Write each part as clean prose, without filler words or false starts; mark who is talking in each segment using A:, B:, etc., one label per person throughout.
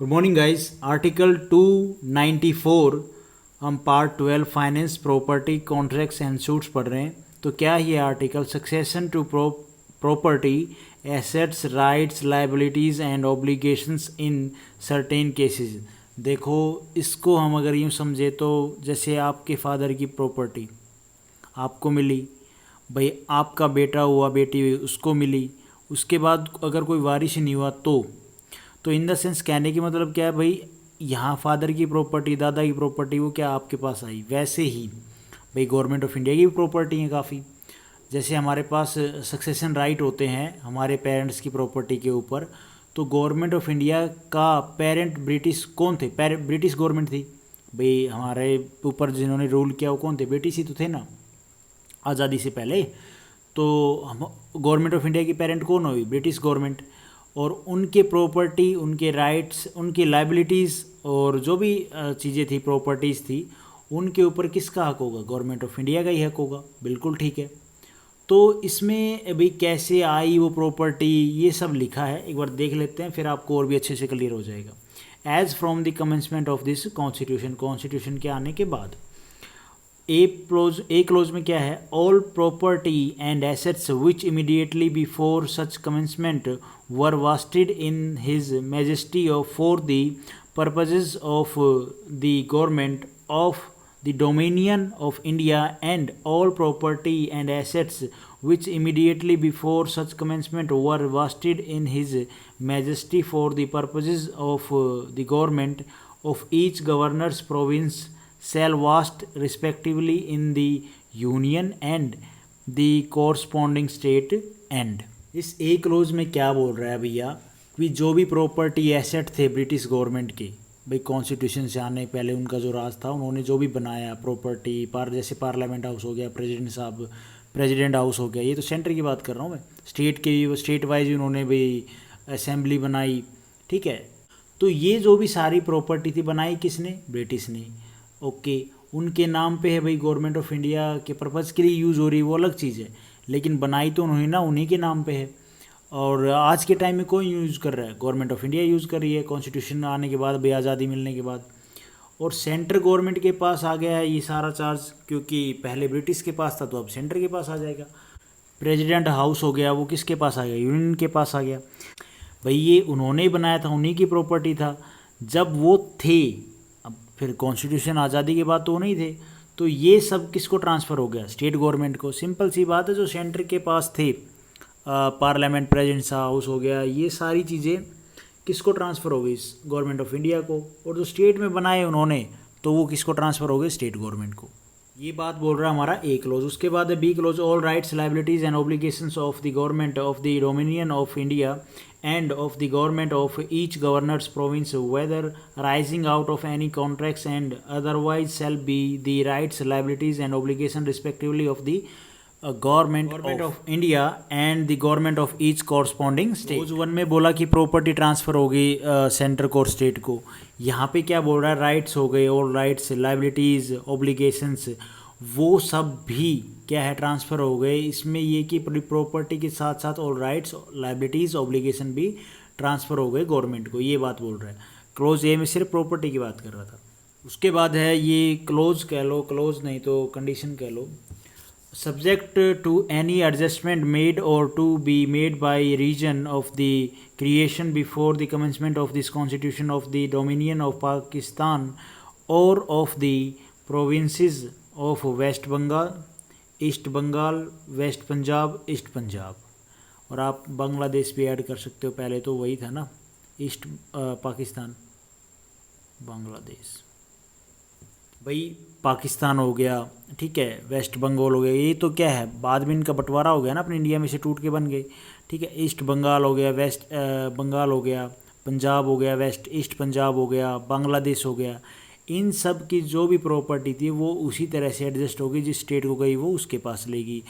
A: Good morning guys. Article 294 हम part 12 finance property contracts and suits पढ़ रहे हैं। तो क्या ये article succession to property assets rights liabilities and obligations in certain cases. देखो, इसको हम अगर यूँ समझे तो जैसे आपके फादर की प्रॉपर्टी आपको मिली, भाई आपका बेटा हुआ बेटी हुई उसको मिली, उसके बाद अगर कोई वारिस नहीं हुआ तो इन द सेंस कहने की मतलब क्या है, भाई यहाँ फादर की प्रॉपर्टी दादा की प्रॉपर्टी वो क्या आपके पास आई। वैसे ही भाई गवर्नमेंट ऑफ इंडिया की भी प्रॉपर्टी है काफ़ी। जैसे हमारे पास सक्सेशन राइट होते हैं हमारे पेरेंट्स की प्रॉपर्टी के ऊपर, तो गवर्नमेंट ऑफ इंडिया का पेरेंट ब्रिटिश कौन थे? ब्रिटिश गवर्नमेंट थी। भाई हमारे ऊपर जिन्होंने रूल किया वो कौन थे? ब्रिटिश ही तो थे ना आज़ादी से पहले। तो हम गवर्नमेंट ऑफ इंडिया की पेरेंट कौन हुई? British government. और उनके प्रॉपर्टी, उनके राइट्स, उनकी लाइबिलिटीज़ और जो भी चीज़ें थी, प्रॉपर्टीज़ थी, उनके ऊपर किसका हक होगा? गवर्नमेंट ऑफ इंडिया का ही हक होगा। बिल्कुल ठीक है। तो इसमें भाई कैसे आई वो प्रॉपर्टी, ये सब लिखा है, एक बार देख लेते हैं, फिर आपको और भी अच्छे से क्लियर हो जाएगा। As from the commencement of this constitution के आने के बाद ए क्लोज में क्या है? All property and assets which immediately before such commencement were vested in his majesty of for the purposes of the government of the dominion of India, and all property and assets which immediately before such commencement were vested in his majesty for the purposes of the government of each governor's province shall vest respectively in the union and the corresponding state। and इस ए clause में क्या बोल रहा है भैया कि जो भी प्रॉपर्टी एसेट थे ब्रिटिश गवर्नमेंट के, भाई कॉन्स्टिट्यूशन से आने पहले उनका जो राज था, उन्होंने जो भी बनाया प्रॉपर्टी जैसे पार्लियामेंट हाउस हो गया, प्रेसिडेंट हाउस हो गया, ये तो सेंटर की बात कर रहा हूँ मैं। स्टेट वाइज उन्होंने भाई असेंबली बनाई, ठीक है। तो ये जो भी सारी प्रॉपर्टी थी बनाई किसने? ब्रिटिश ने। ओके, उनके नाम पे है भाई, गवर्नमेंट ऑफ इंडिया के पर्पज़ के लिए यूज़ हो रही है वो अलग चीज़ है, लेकिन बनाई तो उन्होंने ना, उन्हीं के नाम पे है। और आज के टाइम में कौन यूज़ कर रहा है? गवर्नमेंट ऑफ इंडिया यूज़ कर रही है कॉन्स्टिट्यूशन आने के बाद, भाई आज़ादी मिलने के बाद। और सेंट्रल गवर्नमेंट के पास आ गया है ये सारा चार्ज, क्योंकि पहले ब्रिटिश के पास था तो अब सेंटर के पास आ जाएगा। प्रेसिडेंट हाउस हो गया वो किसके पास आ गया? यूनियन के पास आ गया। भाई ये उन्होंने ही बनाया था, उन्हीं की प्रॉपर्टी था जब वो थे। अब फिर कॉन्स्टिट्यूशन आज़ादी के बाद तो वो नहीं थे, तो ये सब किसको ट्रांसफ़र हो गया? स्टेट गवर्नमेंट को। सिंपल सी बात है, जो सेंटर के पास थे, पार्लियामेंट प्रेसिडेंट हाउस हो गया, ये सारी चीज़ें किसको ट्रांसफ़र हो गई? गवर्नमेंट ऑफ इंडिया को। और जो स्टेट में बनाए उन्होंने, तो वो किसको ट्रांसफ़र हो गए? स्टेट गवर्नमेंट को। ये बात बोल रहा है हमारा ए क्लोज। उसके बाद है be close. All rights liabilities and obligations of the government of the dominion of India and of the government of each governor's province, whether rising out of any contracts and otherwise, shall be the rights, liabilities and obligation respectively of the government of India and the government of each corresponding state. Close 1 में बोला कि property transfer हो गई centre को और state को। यहाँ पे क्या बोल रहा है? राइट्स हो गए, और राइट्स लाइबिलिटीज़ ऑब्लिगेशंस वो सब भी क्या है? ट्रांसफ़र हो गए। इसमें ये कि प्रॉपर्टी के साथ साथ ऑल राइट्स लाइबिलिटीज़ ऑब्लिगेशन भी ट्रांसफ़र हो गए गवर्नमेंट को, ये बात बोल रहा है। क्लोज ए में सिर्फ प्रॉपर्टी की बात कर रहा था। उसके बाद है ये क्लोज कह लो, क्लोज नहीं तो कंडीशन कह लो। Subject to any adjustment made or to be made by reason of the creation before the commencement of this constitution of the Dominion of Pakistan or of the provinces of West Bengal, East Bengal, West Punjab, East Punjab। और आप बांग्लादेश भी add कर सकते हो, पहले तो वही था ना, ईस्ट पाकिस्तान बांग्लादेश। भाई पाकिस्तान हो गया, ठीक है, वेस्ट बंगाल हो गया, ये तो क्या है? बाद में इनका बंटवारा हो गया ना, अपने इंडिया में से टूट के बन गए, ठीक है। ईस्ट बंगाल हो गया, वेस्ट बंगाल हो गया, पंजाब हो गया, वेस्ट ईस्ट पंजाब हो गया, बांग्लादेश हो गया। इन सब की जो भी प्रॉपर्टी थी वो उसी तरह से एडजस्ट होगी, जिस स्टेट को गई वो उसके पास लेगी,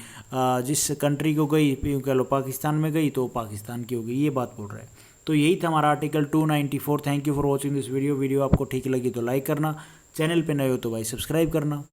A: जिस कंट्री को गई, कह लो पाकिस्तान में गई तो पाकिस्तान की होगी, ये बात बोल रहा है। तो यही था हमारा article 294। Thank you for watching this video. Video आपको ठीक लगी तो लाइक करना, चैनल पे नए हो तो भाई सब्सक्राइब करना।